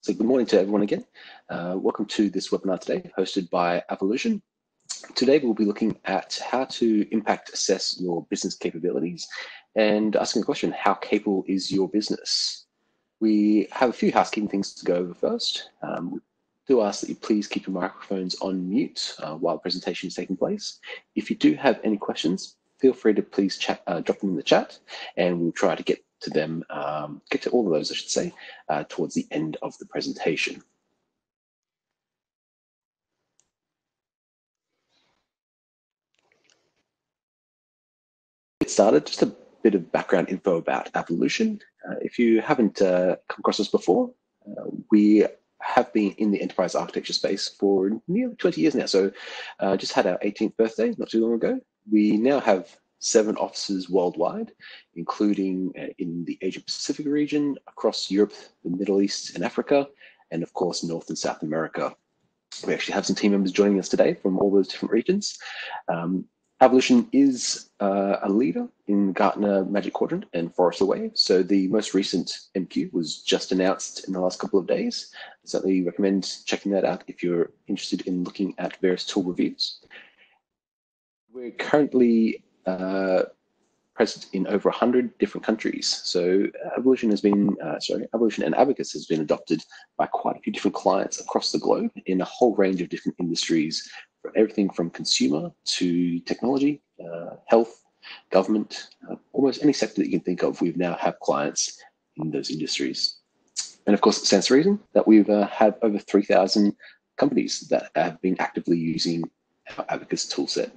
So good morning to everyone again. Welcome to this webinar today, hosted by Avolution. Today we'll be looking at how to impact assess your business capabilities and asking the question, how capable is your business? We have a few housekeeping things to go over first. We do ask that you please keep your microphones on mute while the presentation is taking place. If you do have any questions, feel free to please drop them in the chat, and we'll try to get to them, get to all of those, I should say, towards the end of the presentation. Get started, just a bit of background info about Avolution. If you haven't come across us before, we have been in the enterprise architecture space for nearly 20 years now. So just had our 18th birthday not too long ago. We now have 7 offices worldwide, including in the Asia Pacific region, across Europe, the Middle East and Africa, and of course, North and South America. We actually have some team members joining us today from all those different regions. Avolution is a leader in Gartner Magic Quadrant and Forrester Wave. So the most recent MQ was just announced in the last couple of days. I certainly recommend checking that out if you're interested in looking at various tool reviews. We're currently present in over 100 different countries. So Avolution has been, Avolution and ABACUS has been adopted by quite a few different clients across the globe in a whole range of different industries, from everything from consumer to technology, health, government, almost any sector that you can think of, we've now have clients in those industries. And of course, it stands to reason that we've had over 3,000 companies that have been actively using our ABACUS toolset.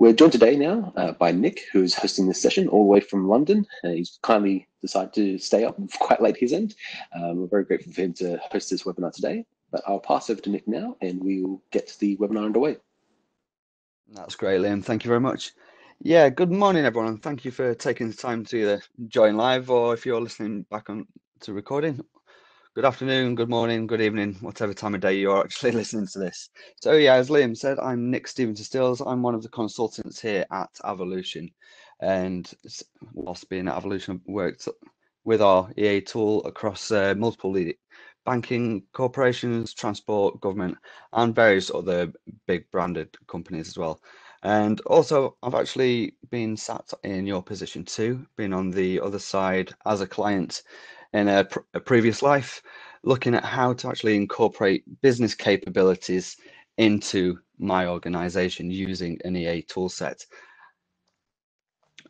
We're joined today now by Nick, who's hosting this session all the way from London. He's kindly decided to stay up quite late his end. We're very grateful for him to host this webinar today. But I'll pass over to Nick now, and we'll get the webinar underway. That's great, Liam. Thank you very much. Yeah, good morning, everyone, and thank you for taking the time to either join live or if you're listening back on to recording. Good afternoon, good morning, good evening, whatever time of day you're actually listening to this. So yeah, as Liam said, I'm Nick Stevenson-Stills. I'm one of the consultants here at Avolution. And whilst being at Avolution, I've worked with our EA tool across multiple banking corporations, transport, government, and various other big branded companies as well. And also, I've actually been sat in your position too, been on the other side as a client in a previous life, looking at how to actually incorporate business capabilities into my organization using an EA toolset.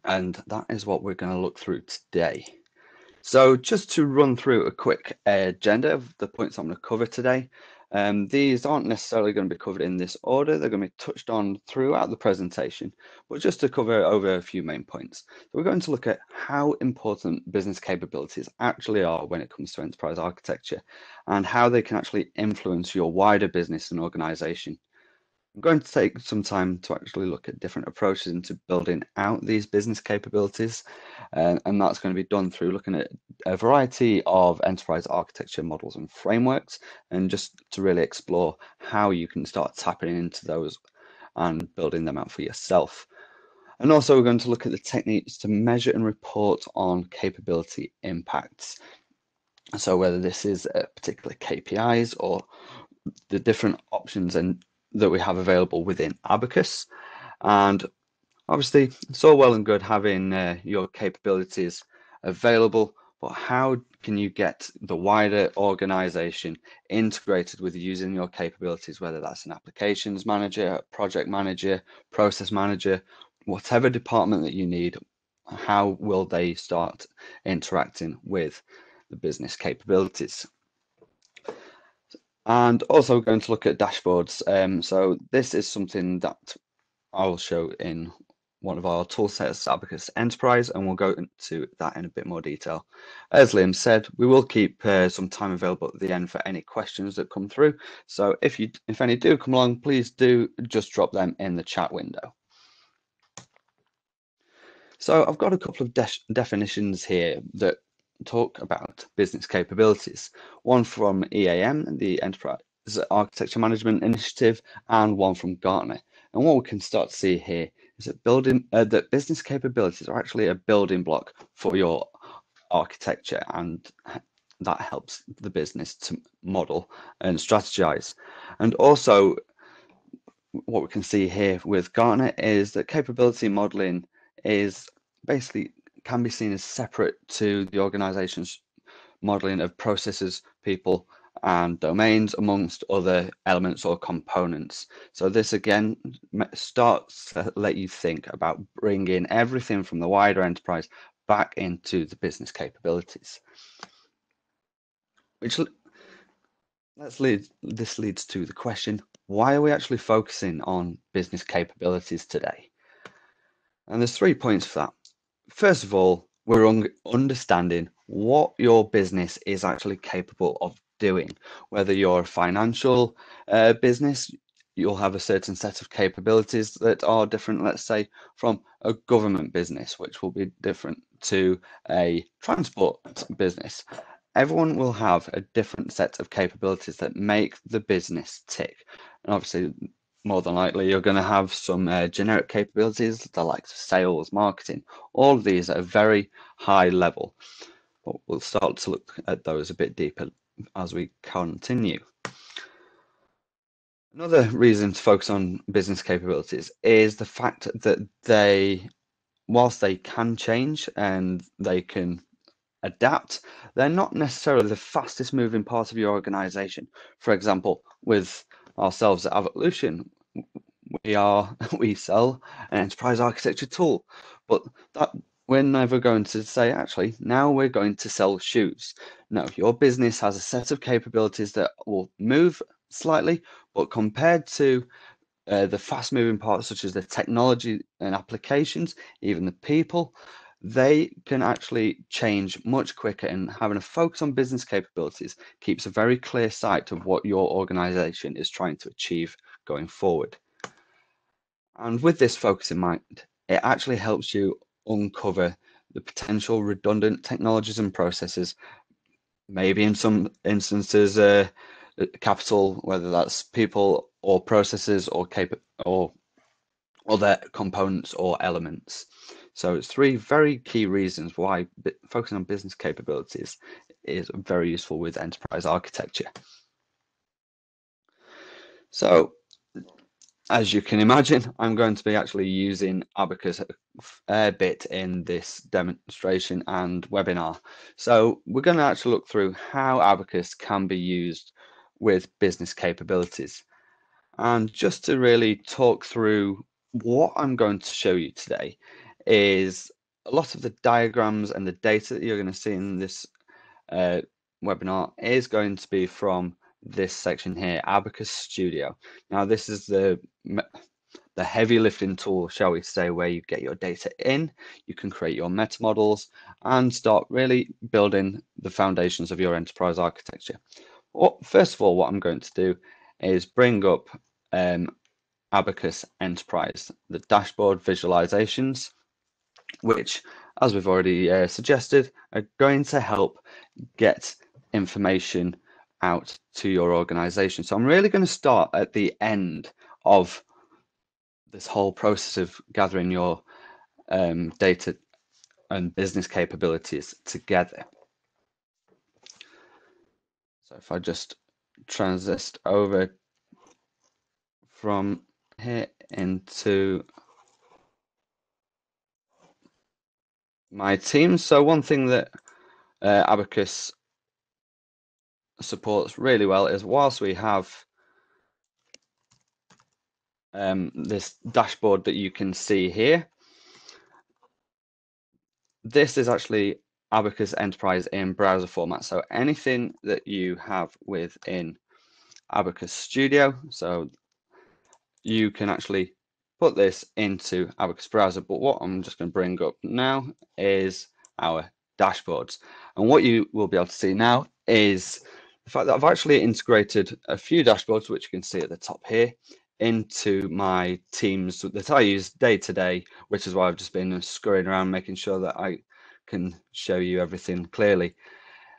And that is what we're going to look through today. So just to run through a quick agenda of the points I'm going to cover today. These aren't necessarily going to be covered in this order. They're going to be touched on throughout the presentation, but just to cover over a few main points. So we're going to look at how important business capabilities actually are when it comes to enterprise architecture and how they can actually influence your wider business and organization. I'm going to take some time to actually look at different approaches into building out these business capabilities, and that's going to be done through looking at a variety of enterprise architecture models and frameworks, and just to really explore how you can start tapping into those and building them out for yourself. And also we're going to look at the techniques to measure and report on capability impacts. So whether this is particular KPIs or the different options and that we have available within ABACUS. And obviously it's all well and good having your capabilities available, but how can you get the wider organization integrated with using your capabilities, whether that's an applications manager, a project manager, process manager, whatever department that you need, how will they start interacting with the business capabilities? And also we're going to look at dashboards. So this is something that I will show in one of our tool sets, ABACUS Enterprise, and we'll go into that in a bit more detail. As Liam said, we will keep some time available at the end for any questions that come through. So if any do come along, please do just drop them in the chat window. So I've got a couple of definitions here that talk about business capabilities. One from EAM, the Enterprise Architecture Management Initiative, and one from Gartner. And what we can start to see here is that that business capabilities are actually a building block for your architecture and that helps the business to model and strategize. And also, what we can see here with Gartner is that capability modeling is basically can be seen as separate to the organization's modeling of processes, people, and domains, amongst other elements or components. So this again starts to let you think about bringing everything from the wider enterprise back into the business capabilities. Which this leads to the question, why are we actually focusing on business capabilities today? And there's 3 points for that. First of all, we're understanding what your business is actually capable of doing. Whether you're a financial business, you'll have a certain set of capabilities that are different, let's say, from a government business, which will be different to a transport business. Everyone will have a different set of capabilities that make the business tick. And obviously, more than likely, you're going to have some generic capabilities, the likes of sales, marketing. All of these at a very high level. But we'll start to look at those a bit deeper as we continue. Another reason to focus on business capabilities is the fact that whilst they can change and they can adapt, they're not necessarily the fastest moving part of your organization. For example, with ourselves at Avolution, we sell an enterprise architecture tool, but that we're never going to say, actually, now we're going to sell shoes. No, your business has a set of capabilities that will move slightly, but compared to the fast moving parts such as the technology and applications, even the people, they can actually change much quicker, and having a focus on business capabilities keeps a very clear sight of what your organization is trying to achieve going forward. And with this focus in mind, it actually helps you uncover the potential redundant technologies and processes, maybe in some instances, capital, whether that's people or processes or other components or elements. So it's 3 very key reasons why focusing on business capabilities is very useful with enterprise architecture. So as you can imagine, I'm going to be actually using ABACUS a fair bit in this demonstration and webinar. So we're going to actually look through how ABACUS can be used with business capabilities. And just to really talk through what I'm going to show you today is a lot of the diagrams and the data that you're going to see in this webinar is going to be from this section here, ABACUS Studio. Now, this is the heavy lifting tool, shall we say, where you get your data in, you can create your meta models and start really building the foundations of your enterprise architecture. Well, first of all, what I'm going to do is bring up ABACUS Enterprise, the dashboard visualizations, which, as we've already suggested, are going to help get information out to your organization. So I'm really going to start at the end of this whole process of gathering your data and business capabilities together. So if I just transist over from here into my team. So one thing that ABACUS supports really well is, whilst we have this dashboard that you can see here, this is actually ABACUS Enterprise in browser format. So anything that you have within ABACUS Studio, so you can actually put this into ABACUS browser. But what I'm just going to bring up now is our dashboards. And what you will be able to see now is the fact that I've actually integrated a few dashboards, which you can see at the top here, into my teams that I use day to day, which is why I've just been scurrying around making sure that I can show you everything clearly.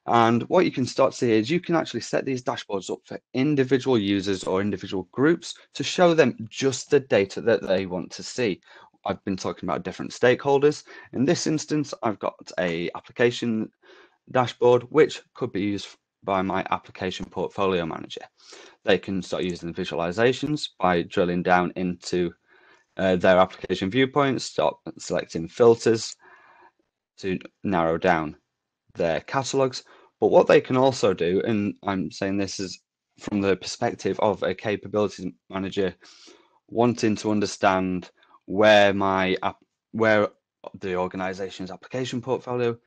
And what you can start to see is you can actually set these dashboards up for individual users or individual groups to show them just the data that they want to see. I've been talking about different stakeholders. In this instance, I've got a application dashboard, which could be used by my application portfolio manager. They can start using the visualizations by drilling down into their application viewpoints, start selecting filters to narrow down their catalogs. But what they can also do, and I'm saying this is from the perspective of a capabilities manager wanting to understand where the organization's application portfolio,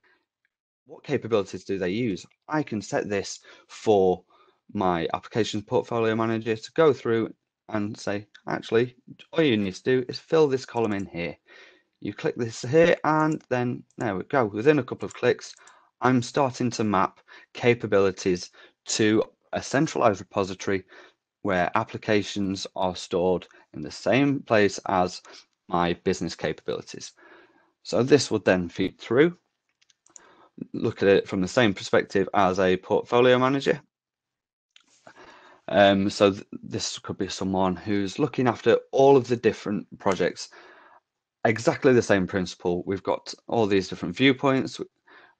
what capabilities do they use? I can set this for my applications portfolio manager to go through and say, actually, all you need to do is fill this column in here. You click this here, and then there we go. Within a couple of clicks, I'm starting to map capabilities to a centralized repository where applications are stored in the same place as my business capabilities. So this would then feed through, look at it from the same perspective as a portfolio manager. So this could be someone who's looking after all of the different projects. Exactly the same principle. We've got all these different viewpoints. We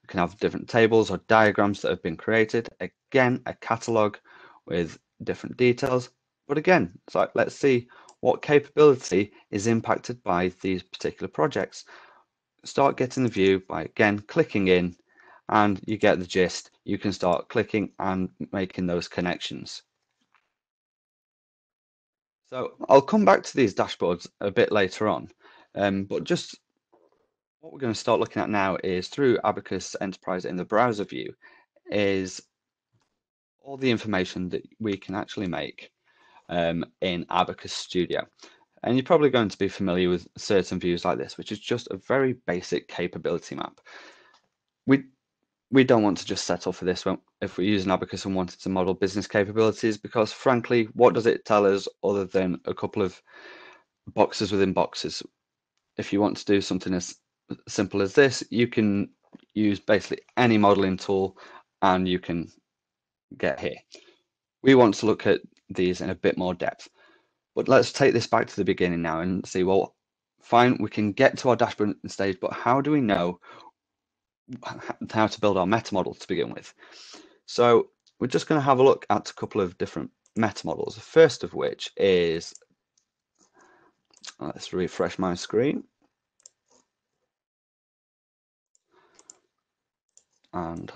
can have different tables or diagrams that have been created. Again, a catalog with different details. But again, it's like, let's see what capability is impacted by these particular projects. Start getting the view by, again, clicking in, and you get the gist. You can start clicking and making those connections. So I'll come back to these dashboards a bit later on, but just what we're going to start looking at now is through ABACUS Enterprise in the browser view is all the information that we can actually make in ABACUS Studio. And you're probably going to be familiar with certain views like this, which is just a very basic capability map. We don't want to just settle for this if we're using ABACUS and wanted to model business capabilities, because frankly, what does it tell us other than a couple of boxes within boxes? If you want to do something as simple as this, you can use basically any modeling tool and you can get here. We want to look at these in a bit more depth, but let's take this back to the beginning now and see, well, fine, we can get to our dashboard stage, but how do we know how to build our meta model to begin with? So we're just going to have a look at a couple of different meta models. The first of which is, let's refresh my screen. And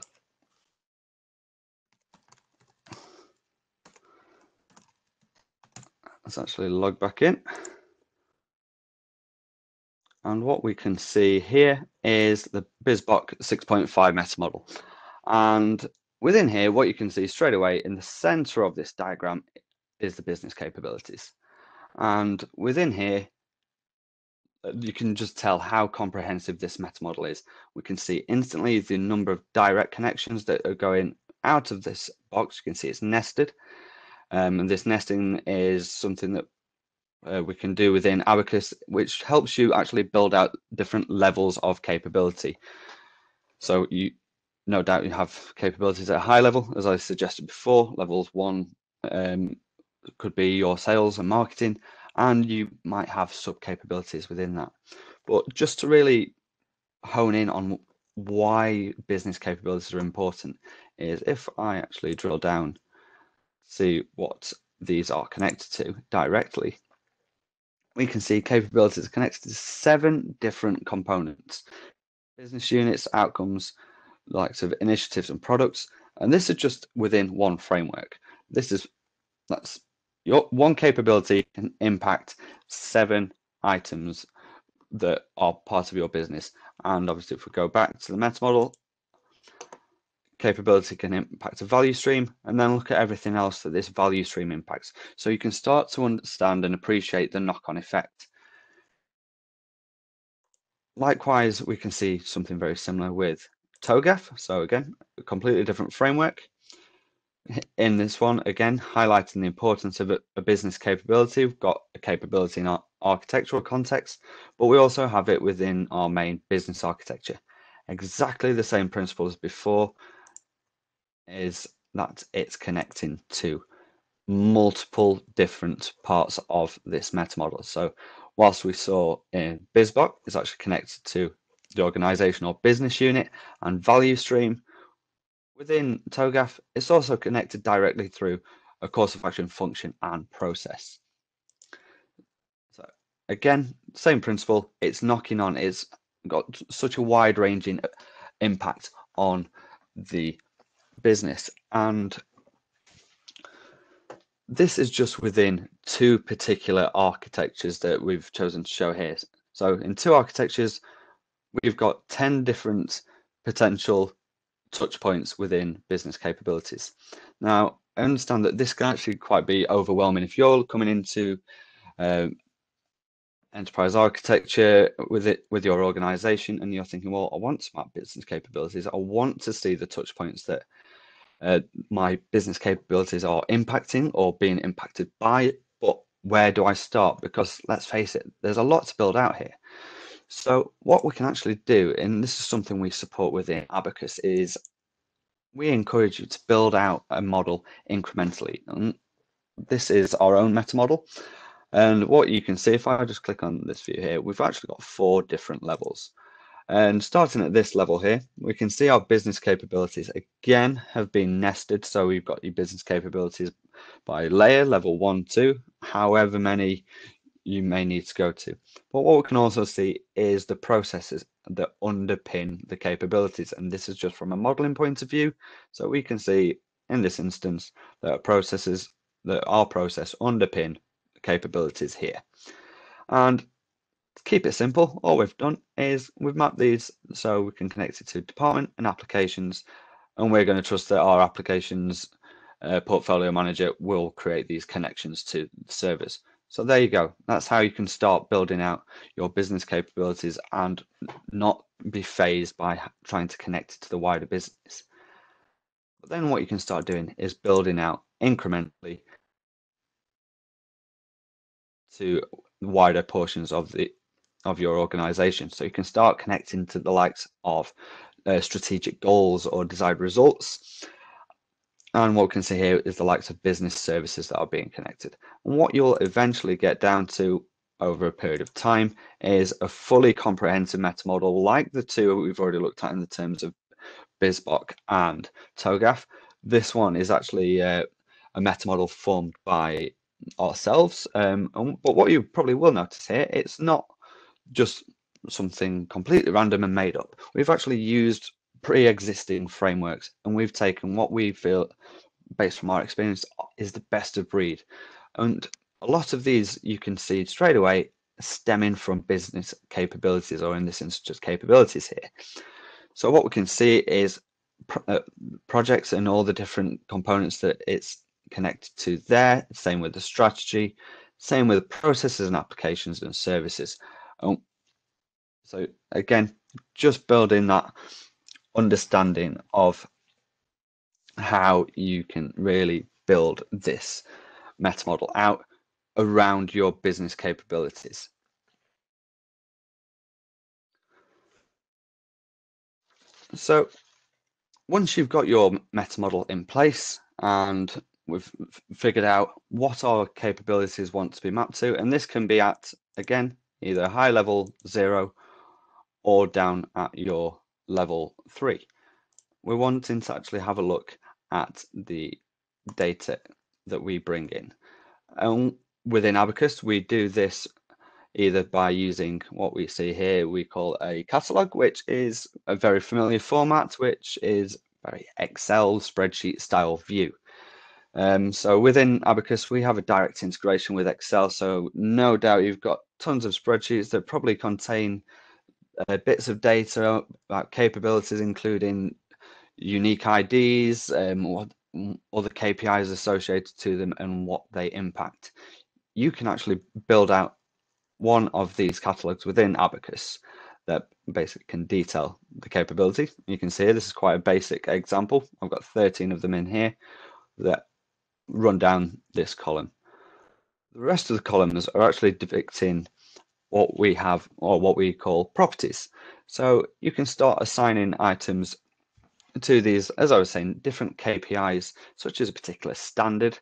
let's actually log back in. And what we can see here is the BizBok 6.5 meta model. And within here, what you can see straight away in the center of this diagram is the business capabilities. And within here, you can just tell how comprehensive this meta model is. We can see instantly the number of direct connections that are going out of this box. You can see it's nested. And this nesting is something that we can do within ABACUS, which helps you actually build out different levels of capability. So you, no doubt, you have capabilities at a high level, as I suggested before. Levels 1 could be your sales and marketing, and you might have sub capabilities within that. But just to really hone in on why business capabilities are important is if I actually drill down, see what these are connected to directly, we can see capabilities are connected to 7 different components: business units, outcomes, likes of initiatives and products. And this is just within one framework. That's your one capability can impact 7 items that are part of your business. And obviously, if we go back to the meta model, capability can impact a value stream, and then look at everything else that this value stream impacts. So you can start to understand and appreciate the knock-on effect. Likewise, we can see something very similar with TOGAF. So again, a completely different framework. In this one, again, highlighting the importance of a business capability. We've got a capability in our architectural context, but we also have it within our main business architecture. Exactly the same principle as before, is that it's connecting to multiple different parts of this meta model. So whilst we saw in BizBok, it's actually connected to the organization or business unit and value stream, Within TOGAF, it's also connected directly through a course of action function and process. So again, same principle, it's knocking on, it's got such a wide ranging impact on the business. And this is just within two particular architectures that we've chosen to show here. So in two architectures, we've got 10 different potential touch points within business capabilities. Now, I understand that this can actually quite be overwhelming if you're coming into enterprise architecture with your organization and you're thinking, well, I want smart business capabilities. I want to see the touch points that my business capabilities are impacting or being impacted by, but where do I start? Because let's face it, there's a lot to build out here. So what we can actually do, and this is something we support within ABACUS, is we encourage you to build out a model incrementally. And this is our own meta model. And what you can see, if I just click on this view here, we've actually got 4 different levels. And starting at this level here, we can see our business capabilities again have been nested. So we've got your business capabilities by layer, level 1, 2, however many you may need to go to. But what we can also see is the processes that underpin the capabilities. And this is just from a modeling point of view. So we can see in this instance that processes that our process underpin capabilities here. And to keep it simple, all we've done is we've mapped these so we can connect it to department and applications, and we're going to trust that our applications portfolio manager will create these connections to the servers. So there you go. That's how you can start building out your business capabilities and not be phased by trying to connect it to the wider business. But then what you can start doing is building out incrementally to wider portions of your organization. So you can start connecting to the likes of strategic goals or desired results. And what we can see here is the likes of business services that are being connected. And what you'll eventually get down to over a period of time is a fully comprehensive meta model like the two we've already looked at in the terms of BizBok and TOGAF. This one is actually a meta model formed by ourselves. But what you probably will notice here, it's not just something completely random and made up. We've actually used pre-existing frameworks and we've taken what we feel, based from our experience, is the best of breed. And a lot of these you can see straight away stemming from business capabilities, or in this instance, just capabilities here. So what we can see is projects and all the different components that it's connected to there. Same with the strategy, same with processes and applications and services. So again, just building that understanding of how you can really build this meta model out around your business capabilities. So once you've got your meta model in place and we've figured out what our capabilities want to be mapped to, and this can be at, again, either high level 0 or down at your level 3. We're wanting to actually have a look at the data that we bring in. And within ABACUS, we do this either by using what we see here, we call a catalog, which is a very familiar format, which is very Excel spreadsheet style view. So within ABACUS, we have a direct integration with Excel. So no doubt you've got tons of spreadsheets that probably contain bits of data about capabilities, including unique IDs, or other KPIs associated to them and what they impact. You can actually build out one of these catalogs within ABACUS that basically can detail the capability. You can see this is quite a basic example. I've got 13 of them in here that run down this column. The rest of the columns are actually depicting what we have, or what we call properties. So you can start assigning items to these, as I was saying, different KPIs, such as a particular standard,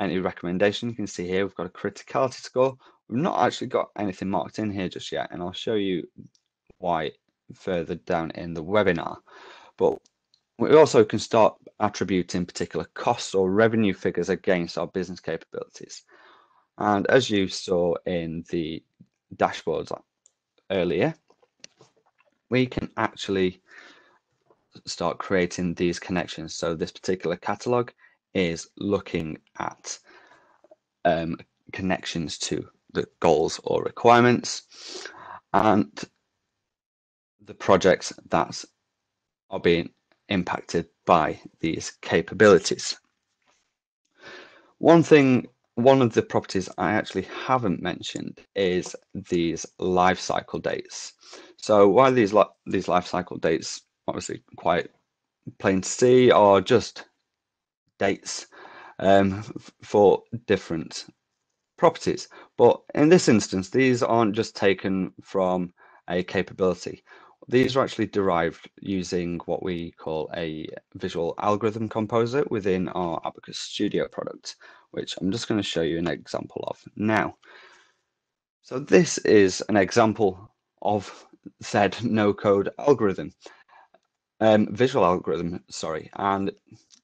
any recommendation. You can see here we've got a criticality score. We've not actually got anything marked in here just yet, and I'll show you why further down in the webinar. But We also can start attributing particular costs or revenue figures against our business capabilities. And as you saw in the dashboards earlier, we can actually start creating these connections. So this particular catalog is looking at connections to the goals or requirements and the projects that are being impacted by these capabilities. One of the properties I actually haven't mentioned is these life cycle dates. So while these life cycle dates, obviously quite plain to see, are just dates for different properties. But in this instance, these aren't just taken from a capability. These are actually derived using what we call a visual algorithm composer within our ABACUS Studio product, which I'm just going to show you an example of now. So this is an example of said no-code algorithm, visual algorithm, sorry, and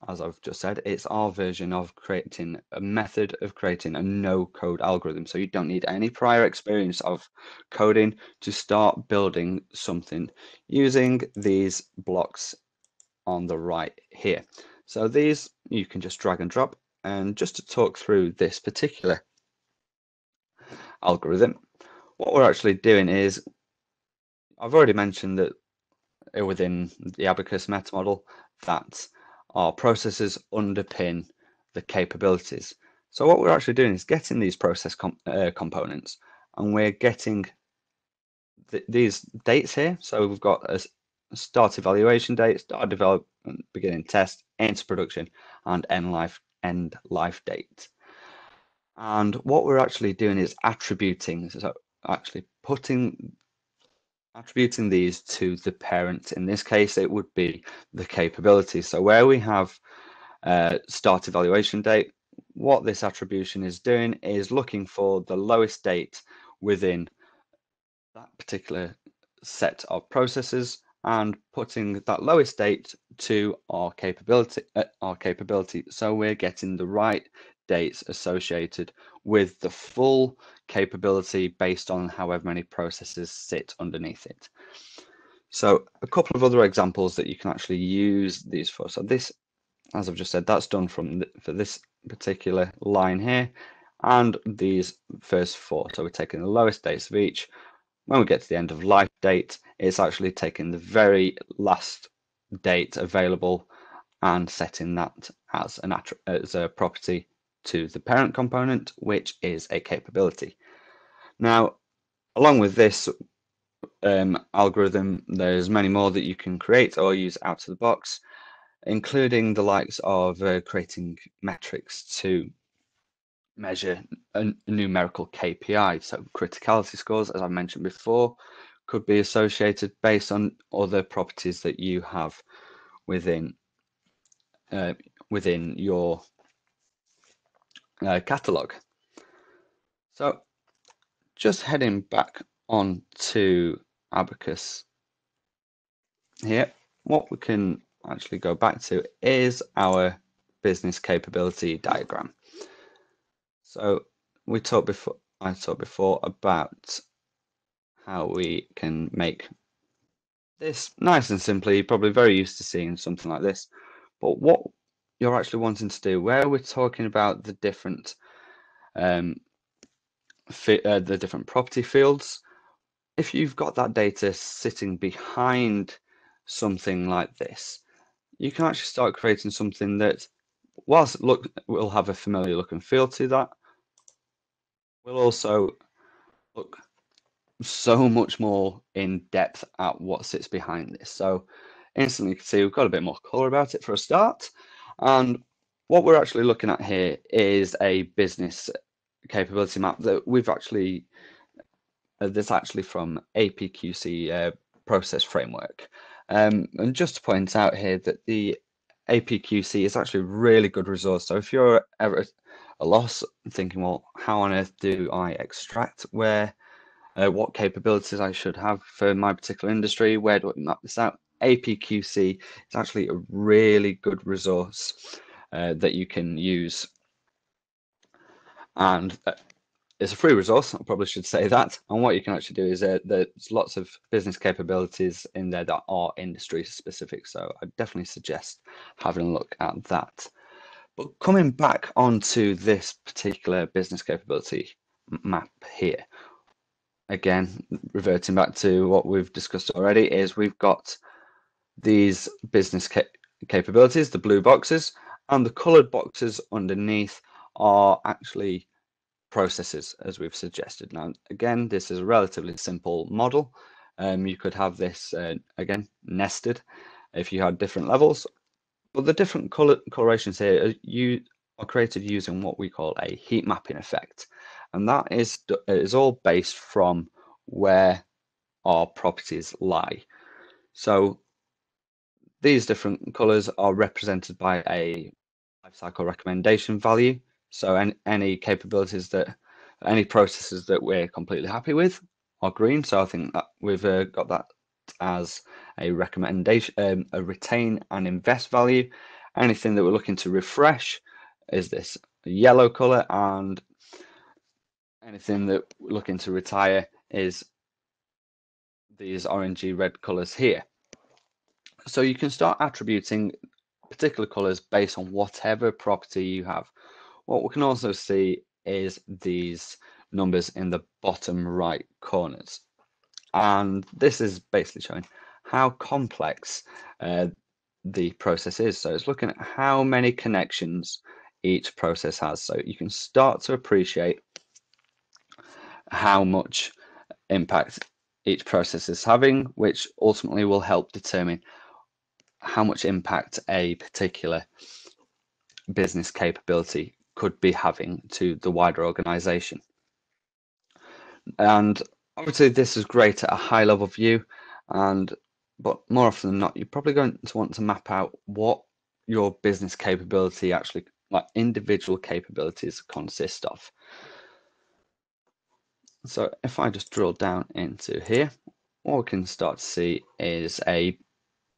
as I've just said, it's our version of creating a method of creating a no-code algorithm. So you don't need any prior experience of coding to start building something using these blocks on the right here. So these you can just drag and drop. And just to talk through this particular algorithm, what we're actually doing is, I've already mentioned that within the ABACUS meta model that our processes underpin the capabilities. So what we're actually doing is getting these process components, and we're getting these dates here. So we've got a start evaluation date, start development, beginning test, into production, and end life date. And what we're actually doing is attributing, so actually attributing these to the parent. In this case, it would be the capability. So where we have start evaluation date, what this attribution is doing is looking for the lowest date within that particular set of processes and putting that lowest date to our capability. So we're getting the right dates associated with the full capability based on however many processes sit underneath it. So a couple of other examples that you can actually use these for. So this, as I've just said, that's done for this particular line here, and these first four. So we're taking the lowest dates of each. When we get to the end of life date, it's actually taking the very last date available and setting that as a property to the parent component, which is a capability. Now, along with this algorithm, there's many more that you can create or use out of the box, including the likes of creating metrics to measure a numerical KPI. So criticality scores, as I mentioned before, could be associated based on other properties that you have within your catalog. So just heading back on to ABACUS here, what we can actually go back to is our business capability diagram. So I talked before about how we can make this nice and simply. You're probably very used to seeing something like this, but what you're actually wanting to do, where we're talking about the different property fields, if you've got that data sitting behind something like this, you can actually start creating something that, whilst will have a familiar look and feel to that, will also look so much more in depth at what sits behind this. So instantly you can see we've got a bit more color about it for a start. And what we're actually looking at here is a business capability map that we've actually, that's actually from APQC process framework. And just to point out here that the APQC is actually a really good resource. So if you're ever at a loss thinking, well, how on earth do I extract what capabilities I should have for my particular industry, where do I map this out? APQC is actually a really good resource that you can use, and it's a free resource. I probably should say that. And what you can actually do is there's lots of business capabilities in there that are industry specific. So I definitely suggest having a look at that. But coming back onto this particular business capability map here, again, reverting back to what we've discussed already, is we've got these business capabilities, the blue boxes, and the colored boxes underneath are actually processes, as we've suggested. Now, again, this is a relatively simple model. You could have this, again, nested if you had different levels, but the different colorations here are created using what we call a heat mapping effect. And that is all based from where our properties lie. So these different colors are represented by a lifecycle recommendation value. So any capabilities any processes that we're completely happy with are green. So I think that we've got that as a recommendation, a retain and invest value. Anything that we're looking to refresh is this yellow color, and anything that we're looking to retire is these orangey red colors here. So you can start attributing particular colors based on whatever property you have. What we can also see is these numbers in the bottom right corners. And this is basically showing how complex the process is. So it's looking at how many connections each process has. So you can start to appreciate how much impact each process is having, which ultimately will help determine how much impact a particular business capability could be having to the wider organization. And obviously this is great at a high level view, but more often than not, you're probably going to want to map out what your business capability actually, like individual capabilities, consist of. So if I just drill down into here, what we can start to see is a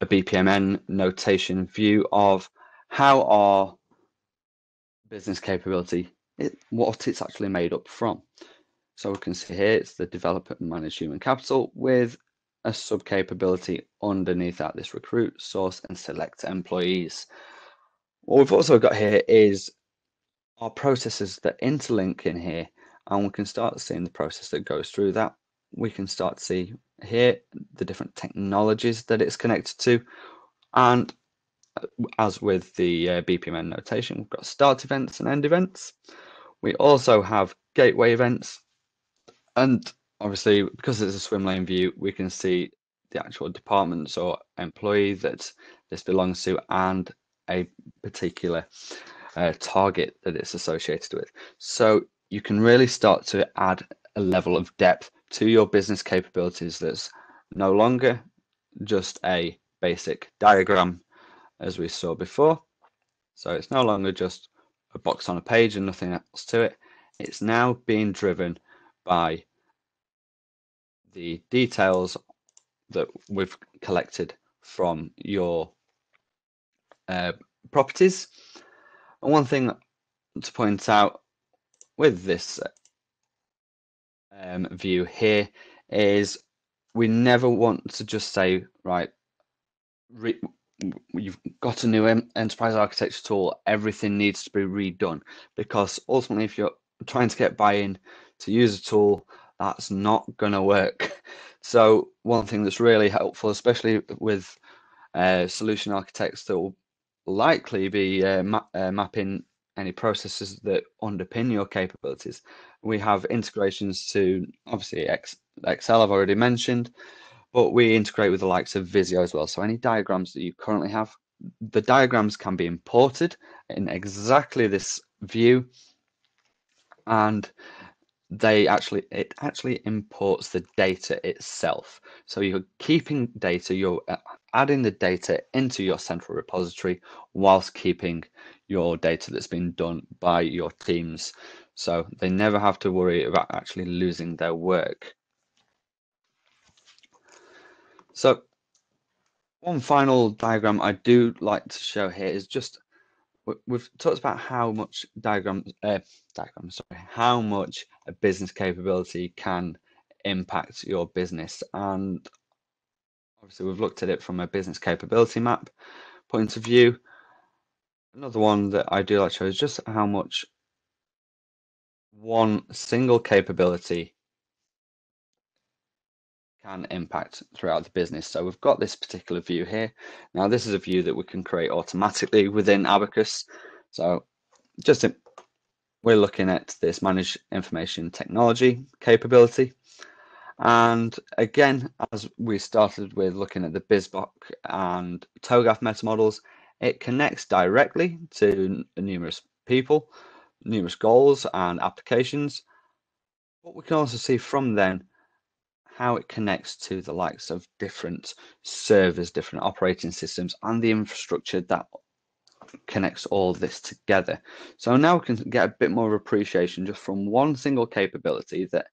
BPMN notation view of how our business capability, what it's actually made up from. So we can see here it's the develop and manage human capital with a sub capability underneath that, this recruit, source and select employees. What we've also got here is our processes that interlink in here, and we can start seeing the process that goes through that. We can start to see here the different technologies that it's connected to, and as with the BPMN notation, we've got start events and end events. We also have gateway events, and obviously because it's a swim lane view, we can see the actual departments or employee that this belongs to and a particular target that it's associated with. So you can really start to add a level of depth to your business capabilities that's no longer just a basic diagram as we saw before. So it's no longer just a box on a page and nothing else to it. It's now being driven by the details that we've collected from your properties. And one thing to point out with this view here is we never want to just say, right, you've got a new enterprise architecture tool, everything needs to be redone, because ultimately if you're trying to get buy-in to use a tool, that's not going to work. So one thing that's really helpful, especially with solution architects that will likely be mapping any processes that underpin your capabilities, we have integrations to obviously Excel I've already mentioned, but we integrate with the likes of Visio as well. So any diagrams that you currently have, the diagrams can be imported in exactly this view, and it actually imports the data itself. So you're keeping data, you're adding the data into your central repository whilst keeping your data that's been done by your teams. So they never have to worry about actually losing their work. So One final diagram I do like to show here is just, we've talked about how much how much a business capability can impact your business, and obviously we've looked at it from a business capability map point of view. Another one that I do like to show is just how much one single capability can impact throughout the business. So we've got this particular view here. Now this is a view that we can create automatically within ABACUS. So just we're looking at this manage information technology capability. And again, as we started with looking at the BizBok and TOGAF meta models, it connects directly to numerous people, numerous goals and applications. But we can also see from then how it connects to the likes of different servers, different operating systems, and the infrastructure that connects all this together. So now we can get a bit more of appreciation just from one single capability that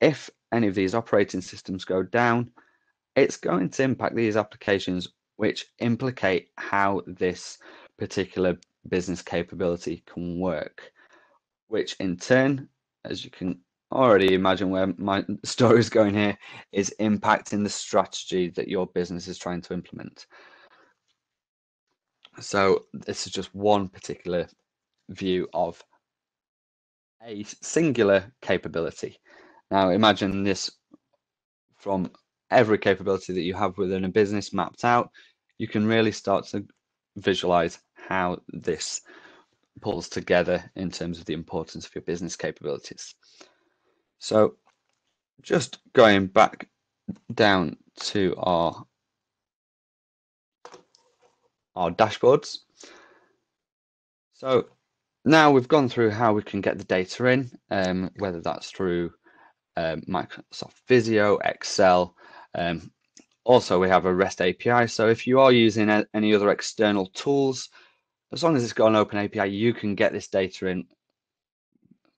if any of these operating systems go down, it's going to impact these applications, which implicate how this particular business capability can work, which in turn, as you can already imagine where my story is going here, is impacting the strategy that your business is trying to implement. So this is just one particular view of a singular capability. Now imagine this from every capability that you have within a business mapped out. You can really start to visualize how this pulls together in terms of the importance of your business capabilities. So just going back down to our dashboards. So now we've gone through how we can get the data in, whether that's through Microsoft Visio, Excel. Also, we have a REST API. So if you are using any other external tools, as long as it's got an open API, you can get this data in.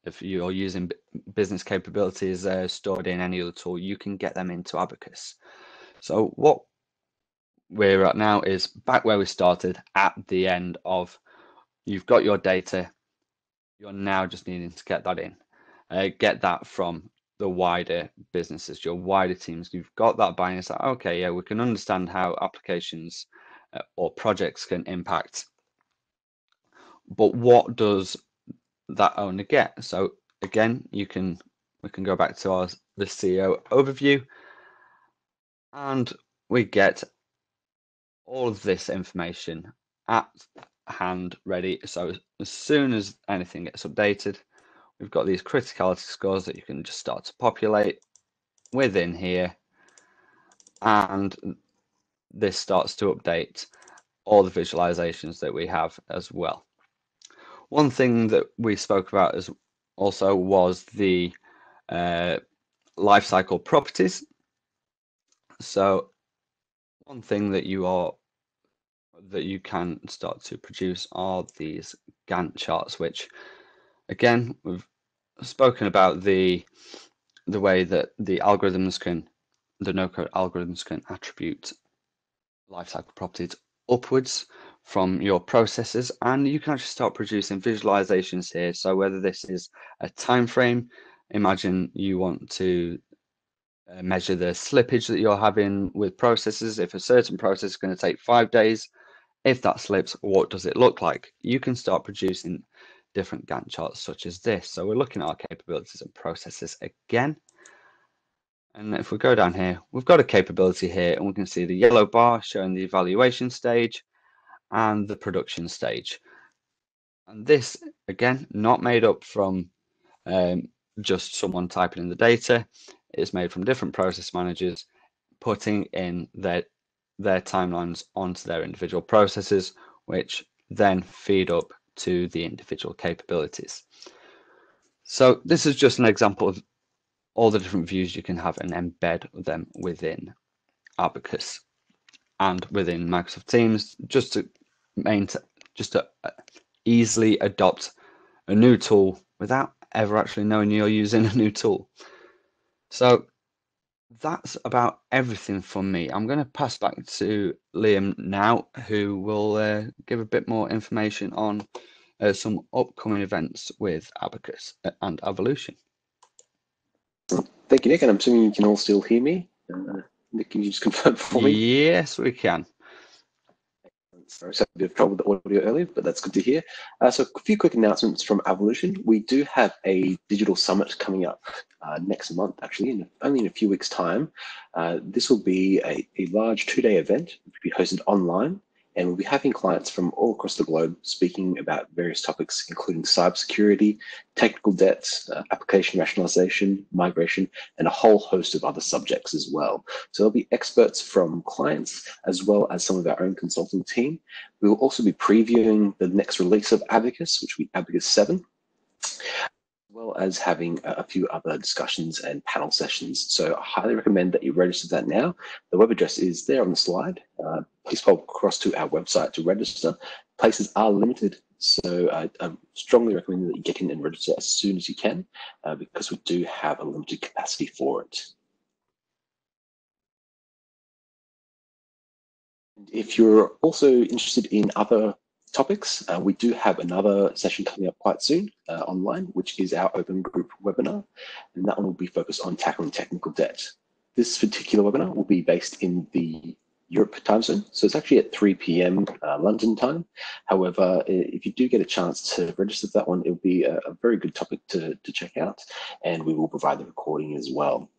If you're using business capabilities stored in any other tool, you can get them into ABACUS. So what we're at now is back where we started at the end of, you've got your data, you're now just needing to get that in, get that from the wider businesses, your wider teams. You've got that buy-in. It's like, okay, yeah, we can understand how applications or projects can impact, but what does that owner get? So again, we can go back to the CEO overview, and we get all of this information at hand ready. So as soon as anything gets updated, we've got these criticality scores that you can just start to populate within here, and this starts to update all the visualizations that we have as well. One thing that we spoke about as also was the lifecycle properties. So one thing that you can start to produce are these Gantt charts, which again, we've spoken about the way that the no-code algorithms can attribute lifecycle properties upwards from your processes, and you can actually start producing visualizations here. So whether this is a time frame, imagine you want to measure the slippage that you're having with processes. If a certain process is going to take 5 days, if that slips, what does it look like? You can start producing different Gantt charts such as this. So we're looking at our capabilities and processes again. And if we go down here, we've got a capability here, and we can see the yellow bar showing the evaluation stage and the production stage. And this, again, not made up from just someone typing in the data. It's made from different process managers putting in their timelines onto their individual processes, which then feed up to the individual capabilities. So this is just an example of all the different views you can have and embed them within ABACUS and within Microsoft Teams, just to easily adopt a new tool without ever actually knowing you're using a new tool. So That's about everything from me. I'm going to pass back to Liam now, who will give a bit more information on some upcoming events with ABACUS and Avolution. Thank you, Nick, and I'm assuming you can all still hear me. Nick, can you just confirm for me? Yes, we can. Sorry, so a bit of trouble with the audio earlier, but that's good to hear. So a few quick announcements from Avolution. We do have a digital summit coming up next month, actually, only in a few weeks' time. This will be a large 2-day event, which will be hosted online, and we'll be having clients from all across the globe speaking about various topics, including cybersecurity, technical debts, application rationalization, migration, and a whole host of other subjects as well. So there'll be experts from clients as well as some of our own consulting team. We will also be previewing the next release of ABACUS, which will be ABACUS 7, as well as having a few other discussions and panel sessions. So I highly recommend that you register that now. The web address is there on the slide. Please pop across to our website to register. Places are limited, so I strongly recommend that you get in and register as soon as you can, because we do have a limited capacity for it. If you're also interested in other topics, we do have another session coming up quite soon online, which is our open group webinar, and that one will be focused on tackling technical debt. This particular webinar will be based in the Europe time zone, so it's actually at 3 p.m. London time. However, if you do get a chance to register for that one, it'll be a very good topic to check out, and we will provide the recording as well.